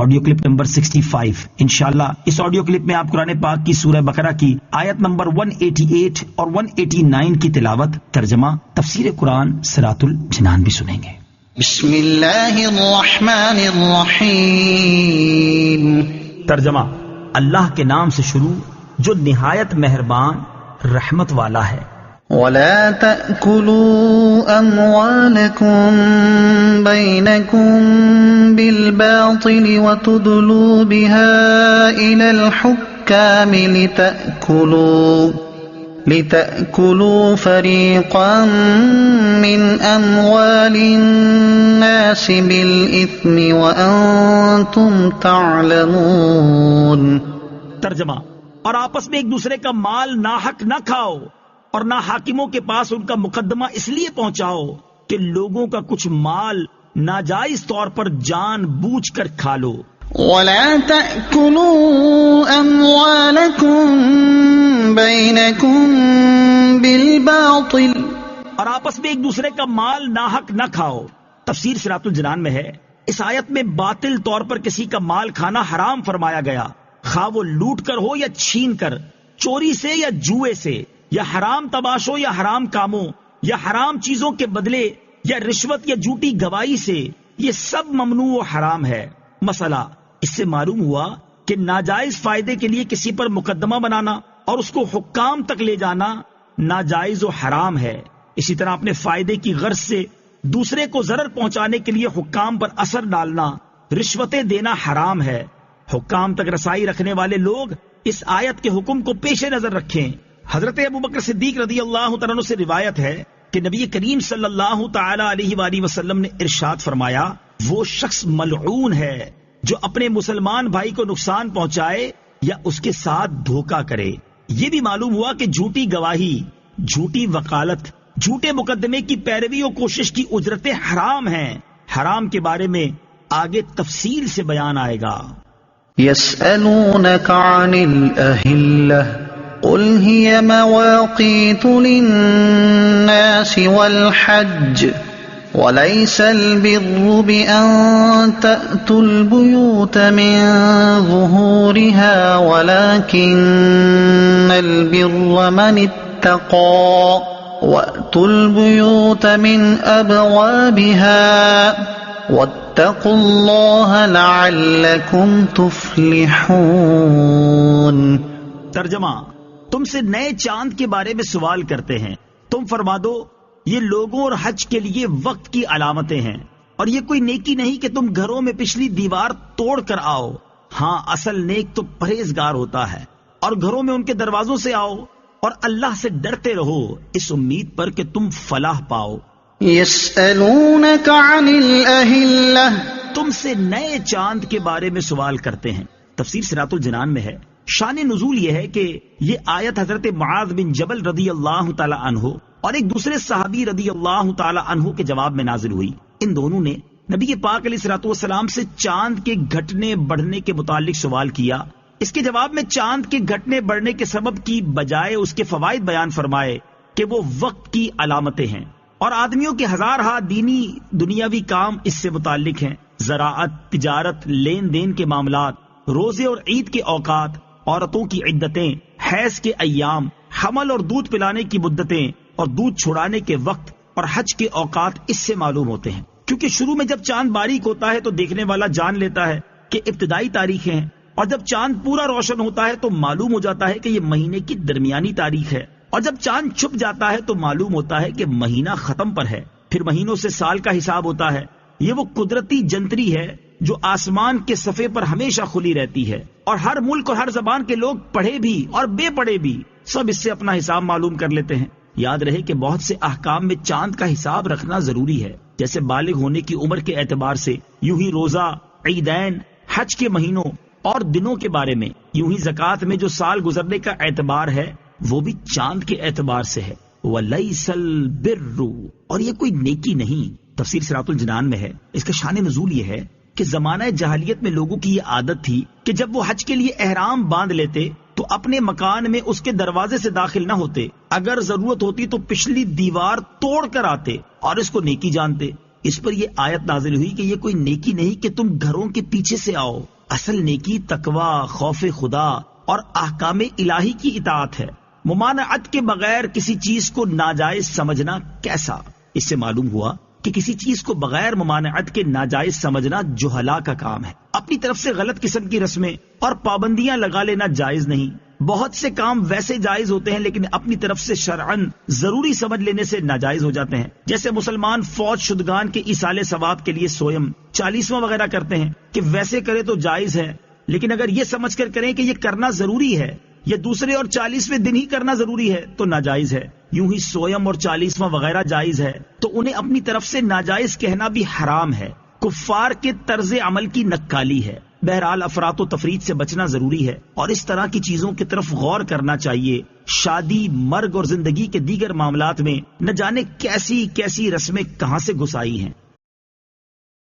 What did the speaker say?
Audio clip number 65. انشاءاللہ اس audio clip میں آپ قرآن پاک کی سورہ بقرہ کی آیت نمبر 188 اور 189 کی تلاوت، ترجمہ، تفسیر قرآن صراط الجنان بھی سنیں گے. بسم اللہ الرحمن الرحیم. ترجمہ: اللہ کے نام سے شروع جو نہایت مہربان رحمت والا ہے. وَلَا تَأْكُلُوا أَمْوَالَكُمْ بَيْنَكُمْ بِالْبَاطِلِ وَتُدْلُوا بِهَا إِلَى الْحُكَّامِ لِتَأْكُلُوا فَرِيقًا مِّنْ أَمْوَالِ النَّاسِ بِالْإِثْمِ وَأَنْتُمْ تَعْلَمُونَ. ترجمہ: اور آپس میں ایک دوسرے کا مال ناحق نہ کھاؤ اور نہ حاکموں کے پاس ان کا مقدمہ اس لیے پہنچاؤ کہ لوگوں کا کچھ مال ناجائز طور پر جان بوجھ کر کھا لو. وَلَا تَأْكُلُوا أَمْوَالَكُمْ بَيْنَكُمْ بِالْبَاطِلِ. اور آپس میں ایک دوسرے کا مال ناحق نہ کھاؤ. تفسیر صراط الجنان میں ہے، اس آیت میں باطل طور پر کسی کا مال کھانا حرام فرمایا گیا، خواہ وہ لوٹ کر ہو یا چھین کر، چوری سے یا جوئے سے، یا حرام تماشوں یا حرام کاموں، یا حرام چیزوں کے بدلے، یا رشوت یا جھوٹی گواہی سے. یہ سب ممنوع و حرام ہے. مسئلہ اس سے معلوم ہوا کہ ناجائز فائدے کے لیے کسی پر مقدمہ بنانا اور اس کو حکام تک لے جانا ناجائز و حرام ہے. اسی طرح اپنے فائدے کی غرض سے دوسرے کو ضرر پہنچانے کے لیے حکام پر اثر ڈالنا، رشوتیں دینا حرام ہے. حکام تک رسائی رکھنے والے لوگ اس آیت کے حکم کو پیش نظر رکھیں. حضرت ابوبکر صدیق رضی اللہ تعالیٰ عنہ سے روایت ہے کہ نبی کریم صلی اللہ تعالی علیہ وآلہ وسلم نے ارشاد فرمایا، وہ شخص ملعون ہے جو اپنے مسلمان بھائی کو نقصان پہنچائے یا اس کے ساتھ دھوکہ کرے. یہ بھی معلوم ہوا کہ جھوٹی گواہی، جھوٹی وکالت، جھوٹے مقدمے کی پیروی و کوشش کی اجرتیں حرام ہیں. حرام کے بارے میں آگے تفصیل سے بیان آئے گا. يسألونك عن الأهلة قل هي مواقيت للناس والحج وليس البر بأن تأتوا البيوت من ظهورها ولكن البر من اتقى وأتوا البيوت من أبوابها واتقوا الله لعلكم تفلحون. ترجمہ: تم سے نئے چاند کے بارے میں سوال کرتے ہیں، تم فرما دو یہ لوگوں اور حج کے لیے وقت کی علامتیں ہیں، اور یہ کوئی نیکی نہیں کہ تم گھروں میں پچھلی دیوار توڑ کر آؤ. ہاں، اصل نیک تو پرہیزگار ہوتا ہے. اور گھروں میں ان کے دروازوں سے آؤ اور اللہ سے ڈرتے رہو اس امید پر کہ تم فلاح پاؤ. يسألونك عن الأهلة تم سے نئے چاند کے بارے میں سوال کرتے ہیں. تفسیر صراط الجنان میں ہے. شان نزول یہ ہے کہ یہ آیت حضرت معاذ بن جبل رضی اللہ تعالی عنہ اور ایک دوسرے صحابی رضی اللہ تعالی عنہ کے جواب میں نازل ہوئی. ان دونوں نے نبی پاک علیہ الصلوۃ والسلام سے چاند کے گھٹنے بڑھنے کے متعلق سوال کیا. اس کے جواب میں چاند کے گھٹنے بڑھنے کے سبب کی بجائے اس کے فوائد بیان فرمائے کہ وہ وقت کی علامتیں ہیں اور آدمیوں کے ہزارہا دینی دنیاوی کام اس سے متعلق ہیں. زراعت، تجارت، لین دین کے معاملات، روزے اور عید کے اوقات، عورتوں کی عدتیں، حیض کے ایام، حمل اور دودھ پلانے کی مدتیں اور دودھ چھڑانے کے وقت اور حج کے اوقات اس سے معلوم ہوتے ہیں. کیونکہ شروع میں جب چاند باریک ہوتا ہے تو دیکھنے والا جان لیتا ہے کہ ابتدائی تاریخیں ہیں، اور جب چاند پورا روشن ہوتا ہے تو معلوم ہو جاتا ہے کہ یہ مہینے کی درمیانی تاریخ ہے، اور جب چاند چھپ جاتا ہے تو معلوم ہوتا ہے کہ مہینہ ختم پر ہے. پھر مہینوں سے سال کا حساب ہوتا ہے. یہ وہ قدرتی جنتری ہے جو آسمان کے صفحے پر ہمیشہ کھلی رہتی ہے، اور ہر ملک اور ہر زبان کے لوگ پڑھے بھی اور بے پڑھے بھی سب اس سے اپنا حساب معلوم کر لیتے ہیں. یاد رہے کہ بہت سے احکام میں چاند کا حساب رکھنا ضروری ہے، جیسے بالغ ہونے کی عمر کے اعتبار سے، یوں ہی روزہ، عیدین، حج کے مہینوں اور دنوں کے بارے میں، یوں ہی زکوٰۃ میں جو سال گزرنے کا اعتبار ہے وہ بھی چاند کے اعتبار سے ہے. وَلَيْسَ الْبِرُّ، اور یہ کوئی نیکی نہیں. تفسیر صراط الجنان میں ہے. اس کا شان نزول یہ ہے کہ زمانہ جاہلیت میں لوگوں کی یہ عادت تھی کہ جب وہ حج کے لیے احرام باندھ لیتے تو اپنے مکان میں اس کے دروازے سے داخل نہ ہوتے، اگر ضرورت ہوتی تو پچھلی دیوار توڑ کر آتے اور اس کو نیکی جانتے. اس پر یہ آیت نازل ہوئی کہ یہ کوئی نیکی نہیں کہ تم گھروں کے پیچھے سے آؤ، اصل نیکی تقوی، خوف خدا اور احکام الہی کی اطاعت ہے۔ ممانعت کے بغیر کسی چیز کو ناجائز سمجھنا کیسا؟ اس سے معلوم ہوا کہ کسی چیز کو بغیر ممانعت کے ناجائز سمجھنا جہلا کا کام ہے۔ اپنی طرف سے غلط قسم کی رسمیں اور پابندیاں لگا لینا جائز نہیں۔ بہت سے کام ویسے جائز ہوتے ہیں لیکن اپنی طرف سے شرعن ضروری سمجھ لینے سے ناجائز ہو جاتے ہیں، جیسے مسلمان فوت شدگان کے ایصال ثواب کے لیے سویم 40واں وغیرہ کرتے ہیں کہ ویسے کرے تو جائز ہے، لیکن اگر یہ سمجھ کر کریں کہ یہ کرنا ضروری ہے یا دوسرے اور 40ویں دن ہی کرنا ضروری ہے تو ناجائز ہے۔ یوں ہی سویم اور 40واں وغیرہ جائز ہے تو انہیں اپنی طرف سے ناجائز کہنا بھی حرام ہے، کفار کے طرز عمل کی نکالی ہے۔ بہرحال افراط و تفریط سے بچنا ضروری ہے اور اس طرح کی چیزوں کی طرف غور کرنا چاہیے۔ شادی، مرگ اور زندگی کے دیگر معاملات میں نہ جانے کیسی کیسی رسمیں کہاں سے گھس آئی ہیں۔